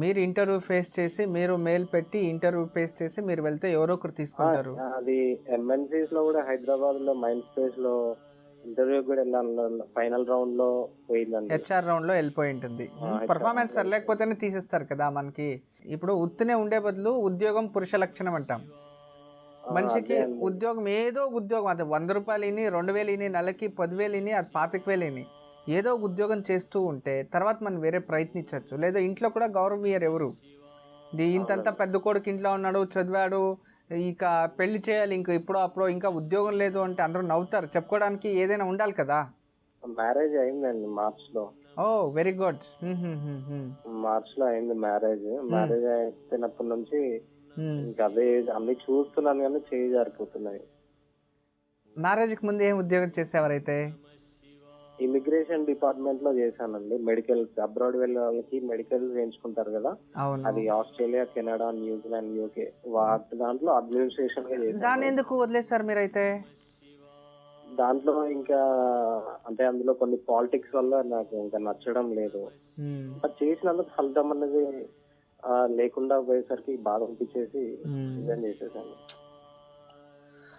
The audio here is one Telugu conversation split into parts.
మీరు ఇంటర్వ్యూ ఫేస్ చేసి మీరు మెయిల్ పెట్టి ఇంటర్వ్యూ ఫేస్ చేసి మీరు వెళ్తే ఎవరో ఒకరు తీసుకుంటారు. అది ఎంఎన్సీస్ లో కూడా హైదరాబాద్ లో మైండ్ స్పేస్ లో ఇంటర్వ్యూ కూడా వెళ్ళాను. ఫైనల్ రౌండ్ లో పోయిందండి. హెచ్ఆర్ రౌండ్ లో వెళ్ళిపోయి ఉంటుంది. పర్ఫార్మెన్స్ సరిలేకపోతేనే తీసేస్తారు కదా మనకి. ఇప్పుడు ఉత్తినే ఉండే బదులు ఉద్యోగం పురుష లక్షణం అంటాం. మనిషికి ఉద్యోగం ఏదో ఉద్యోగం, అది 100 రూపాయలు ఇని, 2000 ఇని, నెలకి 10,000 ఇని, అది 25,000 ఇని, ఏదో ఉద్యోగం చేస్తూ ఉంటే తర్వాత మనం వేరే ప్రయత్నించవచ్చు. లేదా ఇంట్లో కూడా గౌరవీయరు ఎవరు. ఇంతంతా పెద్ద కొడుకు ఇంట్లో ఉన్నాడు, చదివాడు, ఇక పెళ్లి చేయాలి, ఇంక ఇప్పుడు అప్పుడు ఇంకా ఉద్యోగం లేదు అంటే అందరూ నవ్వుతారు. చెప్పుకోవడానికి ఏదైనా ఉండాలి కదా. మ్యారేజ్ అయిందండి మార్చ్ లో. ఓ వెరీ గుడ్. మార్చ్ లో అయింది మ్యారేజ్. మ్యారేజ్ అయిపోయినప్పటి నుంచి ఇంకా అదే అన్ని చూస్తున్నాను కానీ చేయి జారిపోతున్నాయి. మ్యారేజ్కి ముందు ఏం ఉద్యోగం చేసేవారైతే? ఇమిగ్రేషన్ డిపార్ట్మెంట్ లో చేశానండి. మెడికల్ అబ్రాడ్ వెళ్ళే వాళ్ళకి మెడికల్ చేయించుకుంటారు కదా, అది ఆస్ట్రేలియా, కెనడా, న్యూజిలాండ్, యూకే, వాటి దాంట్లో అడ్మినిస్ట్రేషన్ గా చేశాను. దాన్ని ఎందుకు వదిలేశారు మీరైతే? దాంట్లో ఇంకా అంటే అందులో కొన్ని పాలిటిక్స్ వల్ల నాకు ఇంకా నచ్చడం లేదు. చేసినందుకు ఫలితం అనేది లేకుండా పోయేసరికి బాధ అనిపించేసి రిజైన్ చేసేసాను.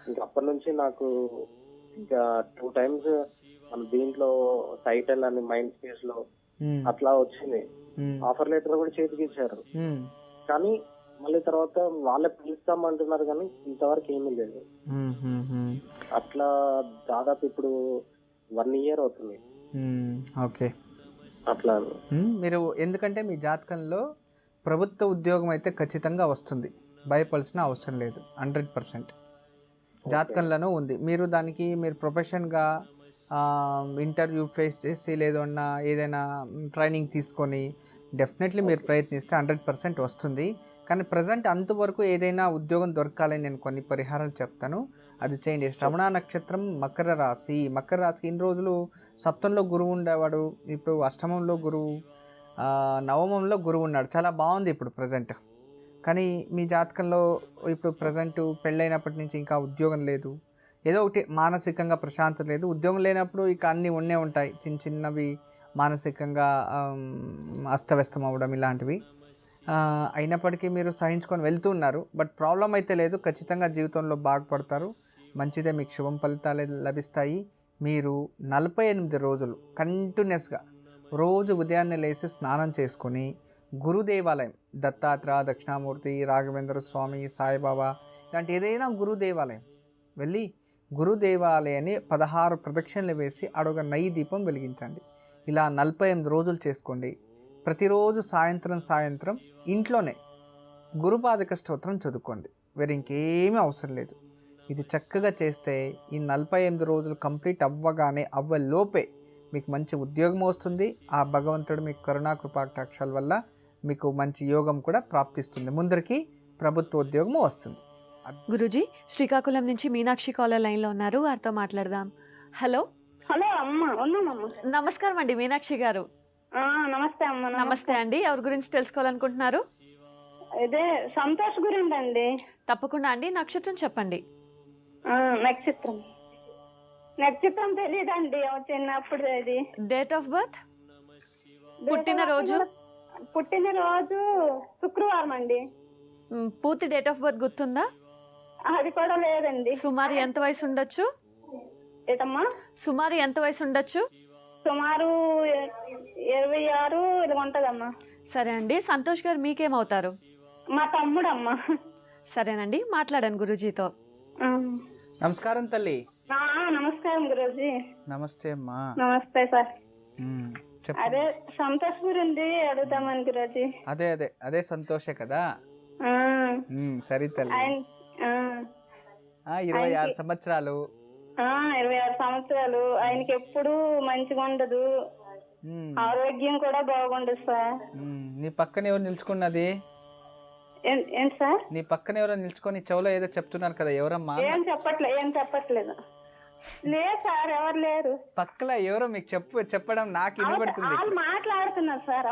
ఇంకా అప్పటి నుంచి నాకు ఇంకా 2 times మన దీంట్లో టైటిల్ అని మైండ్ స్పేస్ లో అట్లా వచ్చింది. ఆఫర్ లెటర్ కూడా చేతికి ఇచ్చారు, కానీ మళ్ళీ తర్వాత వాళ్ళే పిలుస్తామంటున్నారు కానీ ఇంతవరకు ఏమీ లేదు. అట్లా దాదాపు ఇప్పుడు 1 year అవుతుంది. ఓకే, అట్లా మీరు ఎందుకంటే మీ జాతకంలో ప్రభుత్వ ఉద్యోగం అయితే ఖచ్చితంగా వస్తుంది, భయపడాల్సిన అవసరం లేదు. 100% జాతకంలోనూ ఉంది. మీరు దానికి మీరు ప్రొఫెషన్గా ఇంటర్వ్యూ ఫేస్ చేసి లేదన్నా ఏదైనా ట్రైనింగ్ తీసుకొని డెఫినెట్లీ మీరు ప్రయత్నిస్తే 100% వస్తుంది. కానీ ప్రజెంట్ అంతవరకు ఏదైనా ఉద్యోగం దొరకాలని నేను కొన్ని పరిహారాలు చెప్తాను, అది చేయండి. శ్రవణ నక్షత్రం, మకర రాశి. మకర రాశికి ఇన్ని రోజులు సప్తంలో గురువు ఉండేవాడు, ఇప్పుడు అష్టమంలో గురువు, నవమంలో గురువు ఉన్నాడు. చాలా బాగుంది ఇప్పుడు ప్రజెంట్. కానీ మీ జాతకంలో ఇప్పుడు ప్రజెంట్ పెళ్ళైనప్పటి నుంచి ఇంకా ఉద్యోగం లేదు, ఏదో ఒకటి మానసికంగా ప్రశాంతత లేదు. ఉద్యోగం లేనప్పుడు ఇక అన్నీ ఉండే ఉంటాయి, చిన్న చిన్నవి మానసికంగా అస్తవ్యస్తం అవ్వడం ఇలాంటివి. అయినప్పటికీ మీరు సహించుకొని వెళ్తూ ఉన్నారు. బట్ ప్రాబ్లం అయితే లేదు, ఖచ్చితంగా జీవితంలో బాగుపడతారు. మంచిదే, మీకు శుభం ఫలితాలు లభిస్తాయి. మీరు 48 రోజులు కంటిన్యూస్గా రోజు ఉదయాన్నే లేచి స్నానం చేసుకొని గురుదేవాలయం, దత్తాత్రేయ, దక్షిణామూర్తి, రాఘవేంద్ర స్వామి, సాయిబాబా ఇలాంటి ఏదైనా గురుదేవాలయం వెళ్ళి గురుదేవాలయాన్ని 16 ప్రదక్షిణలు వేసి అడుగ నెయ్యి దీపం వెలిగించండి. ఇలా 48 రోజులు చేసుకోండి. ప్రతిరోజు సాయంత్రం ఇంట్లోనే గురుపాదక స్తోత్రం చదువుకోండి. వేరే ఇంకేమీ అవసరం లేదు. ఇది చక్కగా చేస్తే ఈ 48 రోజులు కంప్లీట్ అవ్వలోపే మీకు మంచి ఉద్యోగం వస్తుంది. ఆ భగవంతుడు మీకు కరుణాకృపాకటాక్షాల వల్ల మీకు మంచి యోగం కూడా ప్రాప్తిస్తుంది. ముందరికి ప్రభుత్వ ఉద్యోగం వస్తుంది. గురూజీ, శ్రీకాకుళం నుంచి మీనాక్షి కాలర్ లైన్లో ఉన్నారు, వారితో మాట్లాడదాం. హలో ఉన్నామమ్మ. నమస్కారం అండి మీనాక్షి గారు. నమస్తే అమ్మ. నమస్తే అండి. ఎవరి గురించి తెలుసుకోవాలనుకుంటున్నారు? ఇదే సంతోష్ గురించి అండి. తప్పకుండా అండి. నక్షత్రం చెప్పండి. నక్షత్రం తెలియదండి, చిన్నప్పుడు. అది డేట్ ఆఫ్ బర్త్, పుట్టినరోజు శుక్రవారం అండి. పూర్తి డేట్ ఆఫ్ బర్త్ గుర్తుందా? అది కూడా లేదండి. సుమారు ఎంత వయసు ఉండొచ్చు? ఏటమ్మా? సుమారు ఎంత వయసు ఉండొచ్చు? సుమారు 26 ఇది ఉంటదమ్మా. సరే అండి. సంతోష్ గారు మీకేమవుతారు? మా తమ్ముడమ్మా. సరేనండి, మాట్లాడాను గురూజీతో. నమస్కారం తల్లి. నమస్కారం గురూజీ. నమస్తే అమ్మా. నమస్తే సార్. చెప్పు. అదే సంతోష్ గురించి అడుగుతామని గురూజీ. అదే సంతోషే కదా. సరే తల్లి. 26 సంవత్సరాలు. 26 సంవత్సరాలు. ఆయనకి ఎప్పుడు మంచిగా ఉండదు, ఆరోగ్యం కూడా బాగుండదు సార్. నీ పక్కన ఎవరు నిల్చుకున్నది? ఏంటి సార్? నీ పక్కన ఎవరో నిల్చుకొని చెవులో ఏదో చెప్తున్నారు కదా, ఎవరమ్మా? ఏం చెప్పట్లేదు. లేదు సార్, ఎవరు లేరు. పక్కల ఎవరో మీకు చెప్పడం నాకు వినబడుతుంది. మాట్లాడుతున్నారు సార్.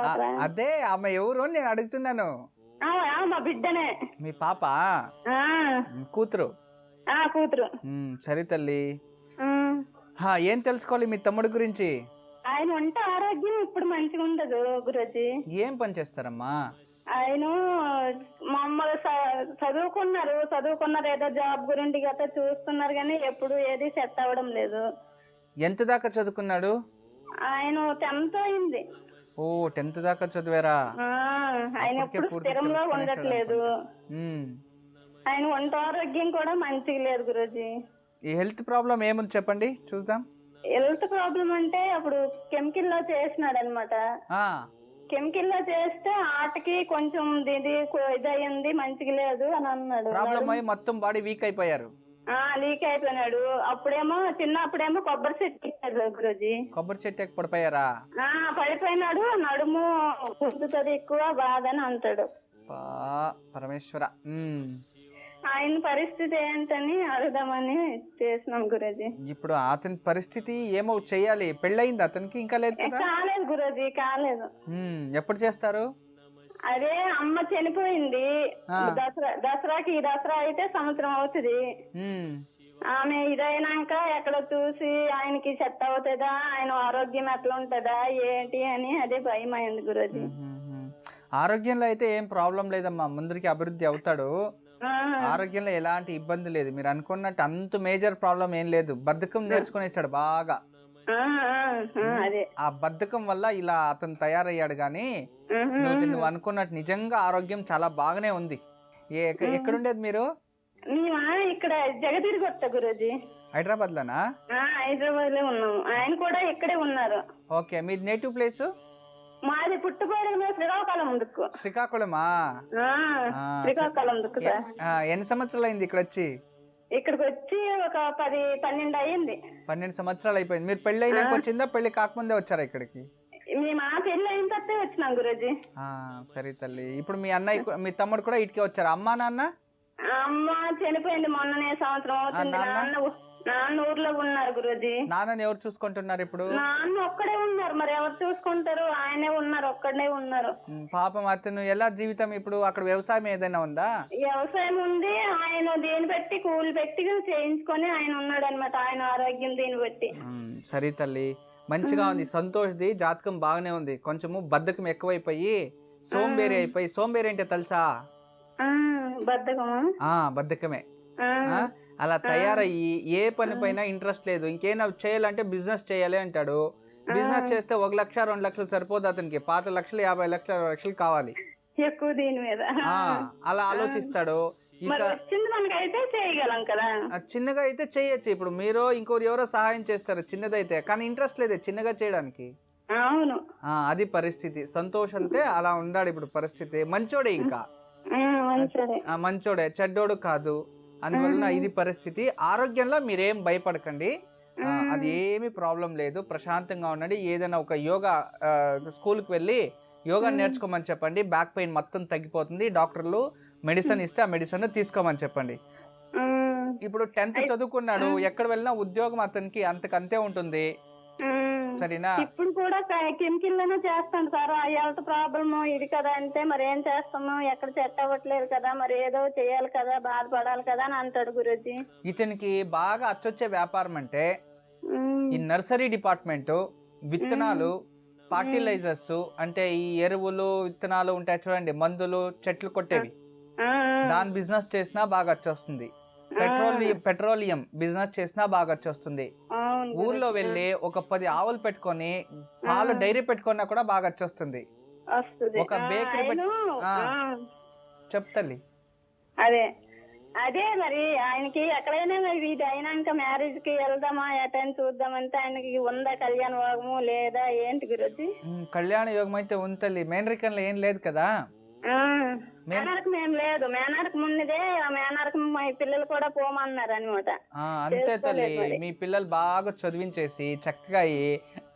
అదే ఆమె ఎవరు నేను అడుగుతున్నాను. మా బిడ్డనే. మీ పాప? కూతురు. కూతురు. సరే తల్లి. ఏం తెలుసుకోవాలి మీ తమ్ముడి గురించి? ఆయన వంట ఆరోగ్యం ఇప్పుడు మంచిగా ఉండదు గురూజీ. ఏం పని చేస్తారమ్మా? ఆయన మమ్మల్ని చదువుకున్నారు ఏదో జాబ్ గురించి గట్రా చూస్తున్నారు కానీ ఎప్పుడు ఏది సెట్ అవ్వడం లేదు. ఎంత దాకా చదువుకున్నాడు? ఆయన 10th అయింది. ఓ 10th దాకా చదివారా? ఆయన ఎప్పుడు స్థిరంగా ఉండట్లేదు. ఆయన వంట ఆరోగ్యం కూడా మంచిగా లేదు గురూజీ. ఈ హెల్త్ ప్రాబ్లం ఏముంది చెప్పండి చూద్దాం. హెల్త్ ప్రాబ్లం అంటే అప్పుడు కెమికల్ లో చేసినాడు అనమాట. కెమికల్ లో చేస్తే ఆటకి కొంచెం ఇదయింది, మంచిగా లేదు అని అన్నాడు. ప్రాబ్లం అయ్యి మొత్తం బాడీ వీక్ అయిపోయారు. లీక్ అయిపోయినాడు. చిన్నప్పుడేమో కొబ్బరి చెట్టు ఎక్కాడు గురూజీ. కొబ్బరి చెట్టు ఎక్కి పడిపోయారా? పడిపోయినాడు. నడుము గుంజుతుంది ఎక్కువ బాధ అని అంటాడు. పరమేశ్వర. ఆయన పరిస్థితి ఏంటని అడుగుదామని చేసినాం గురూజీ. ఇప్పుడు అతని పరిస్థితి ఏమో చెయ్యాలి. పెళ్ళయింది అతనికి? ఇంకా లేదు కదా? కాలేదు గురూజీ, కాలేదు. ఎప్పుడు చేస్తారు? అదే అమ్మ చనిపోయింది దసరాకి. ఈ దసరా అయితే సంవత్సరం అవుతుంది. ఆమె ఇదైనాక ఎక్కడ చూసి ఆయనకి సెట్ అవుతుందా, ఆయన ఆరోగ్యం ఎట్లా ఉంటుందా ఏంటి అని అదే భయం అయింది గురూజీ. ఆరోగ్యంలో అయితే ఏం ప్రాబ్లం లేదమ్మా, ముందరికి అభివృద్ధి అవుతాడు. ఆరోగ్యంలో ఎలాంటి ఇబ్బంది లేదు. మీరు అనుకున్నట్టు అంత మేజర్ ప్రాబ్లం ఏం లేదు. బద్ధకం నేర్చుకునేస్తాడు బాగా. ఆ బద్ధకం వల్ల ఇలా అతను తయారయ్యాడు. గానీ నువ్వు అనుకున్నట్టు నిజంగా ఆరోగ్యం చాలా బాగానే ఉంది. ఎక్కడుండేది మీరు? ఇక్కడ జగదీర్గొట్ట గురూజీ. హైదరాబాద్ లోనా? హైదరాబాద్ లో ఉన్నాము. ఆయన కూడా ఇక్కడే ఉన్నారు. ఓకే, మీది నేటివ్ ప్లేస్? మాది పుట్టుబడి శ్రీకాకుళం. శ్రీకాకుళమా? శ్రీకాకుళం. ఎన్ని సంవత్సరాలు అయింది ఇక్కడ వచ్చి? ఇక్కడికి వచ్చి ఒక 10-12 అయ్యింది. 12 సంవత్సరాలు అయిపోయింది. మీరు పెళ్లి అయినాక వచ్చిందా, పెళ్లి కాకముందే వచ్చారా ఇక్కడికి? మేము పెళ్లి అయిన తర్వాత వచ్చినాం గురూజీ. సరే తల్లి. ఇప్పుడు మీ అన్నయ్య మీ తమ్ముడు కూడా ఇటుకే వచ్చారా? అమ్మా నాన్న? అమ్మ చనిపోయింది మొన్ననే, సంవత్సరం అవుతుంది. నాన్న ఊర్లో ఉన్నారు గురూజీ. నాన్నని ఎవరు చూసుకుంటున్నారు ఇప్పుడు? నాన్న ఒక్కడే ఉన్నారు. మరి ఎవరు చూసుకుంటారు? ఆయనే ఉన్నారు, ఒక్కడే ఉన్నారు. పాపం అతను ఎలా జీవితం ఇప్పుడు? అక్కడ వ్యవసాయం ఏదైనా ఉందా? వ్యవసాయం ఉంది. ఆయన దీన్ని బట్టి కూలి పెట్టి చేయించుకొని ఆయన ఉన్నాడు అనమాట. ఆయన ఆరోగ్యం దీన్ని బట్టి. సరే తల్లి, మంచిగా ఉంది. సంతోష్ది జాతకం బాగానే ఉంది. కొంచెము బద్ధకం ఎక్కువైపోయి సోంబేరి అయిపోయి. సోంబేరి అంటే తెలుసా? బద్ధకమే. అలా తయారయ్యి ఏ పని పైన ఇంట్రెస్ట్ లేదు. ఇంకేనా చేయాలంటే బిజినెస్ చేయాలి అంటాడు. బిజినెస్ చేస్తే 1 లక్ష 2 లక్షలు సరిపోదు అతనికి. 5 లక్షలు 50 లక్షలు 60 లక్షలు కావాలి ఎక్కువ దీని మీద. అలా ఆలోచిస్తాడు. ఇక చిన్నగా అయితే చేయొచ్చు. ఇప్పుడు మీరు ఇంకోరు ఎవరో సహాయం చేస్తారు చిన్నదైతే, కానీ ఇంట్రెస్ట్ లేదు చిన్నగా చేయడానికి. అది పరిస్థితి. సంతోష్ అంటే అలా ఉన్నాడు ఇప్పుడు పరిస్థితి. మంచోడే, ఇంకా మంచోడే, చెడ్డోడు కాదు. అందువలన ఇది పరిస్థితి. ఆరోగ్యంలో మీరేం భయపడకండి, అది ఏమి ప్రాబ్లం లేదు. ప్రశాంతంగా ఉండండి. ఏదైనా ఒక యోగా స్కూల్కి వెళ్ళి యోగా నేర్చుకోమని చెప్పండి. బ్యాక్ పెయిన్ మొత్తం తగ్గిపోతుంది. డాక్టర్లు మెడిసిన్ ఇస్తే ఆ మెడిసిన్ తీసుకోమని చెప్పండి. ఇప్పుడు 10th చదువుకున్నాడు. ఎక్కడ వెళ్ళినా ఉద్యోగం అతనికి అంతకంతే ఉంటుంది. సరేనా? ఇప్పుడు కూడా కెమికల్ చేస్తాను సార్. హెల్త్ ప్రాబ్లమ్ ఇది కదా అంటే మరి ఏం చేస్తాము, ఎక్కడ సెట్ అవ్వట్లేదు కదా, మరి ఏదో చేయాలి కదా, బాధపడాలి కదా అని అంటాడు గురూజీ. ఇతనికి బాగా అచ్చొచ్చే వ్యాపారం అంటే ఈ నర్సరీ డిపార్ట్మెంట్, విత్తనాలు, ఫర్టిలైజర్స్ అంటే ఈ ఎరువులు విత్తనాలు ఉంటాయి చూడండి, మందులు చెట్లు కొట్టేవి, దాని బిజినెస్ చేసినా బాగా వచ్చేస్తుంది. పెట్రోలియం బిజినెస్ చేసినా బాగా వచ్చేస్తుంది. ఊర్లో వెళ్ళి ఒక 10 ఆవులు పెట్టుకొని పాలు డైరీ పెట్టుకున్నా కూడా బాగా వచ్చేస్తుంది. ఒక బేకరీ చెప్తల్లి. అదే మరి ఆయనకి ఎక్కడైనా ఇది అయినాక మ్యారేజ్ కి వెళ్దామా ఎటైనా చూద్దామంటే ఆయనకి ఉందా కళ్యాణ యోగము లేదా ఏంటి గురూజీ? కళ్యాణ యోగం అయితే ఉంటల్లి. మేనరికంలో ఏం లేదు కదా? మేనరకం ఏం లేదు. మేనరకం ఉన్నదే. మేనరకం మా పిల్లలు కూడా పోమన్నారు అనమాట. అంతే తల్లి. మీ పిల్లలు బాగా చదివించేసి చక్కగా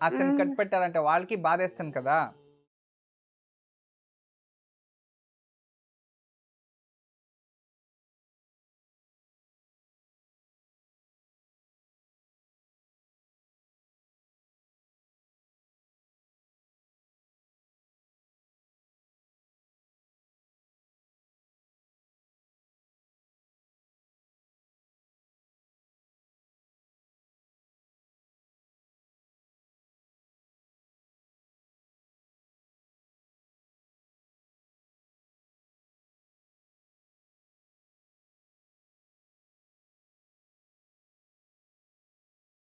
అతను కట్టిపెట్టారంటే వాళ్ళకి బాధేస్తాను కదా.